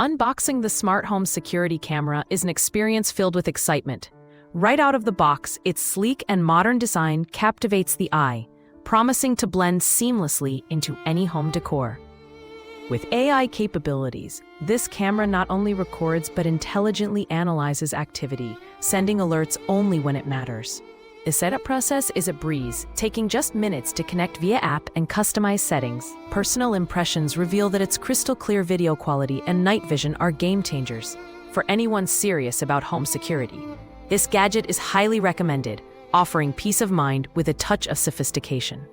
Unboxing the smart home security camera is an experience filled with excitement. Right out of the box, its sleek and modern design captivates the eye, promising to blend seamlessly into any home decor. With AI capabilities, this camera not only records but intelligently analyzes activity, sending alerts only when it matters. The setup process is a breeze, taking just minutes to connect via app and customize settings. Personal impressions reveal that its crystal clear video quality and night vision are game changers for anyone serious about home security. This gadget is highly recommended, offering peace of mind with a touch of sophistication.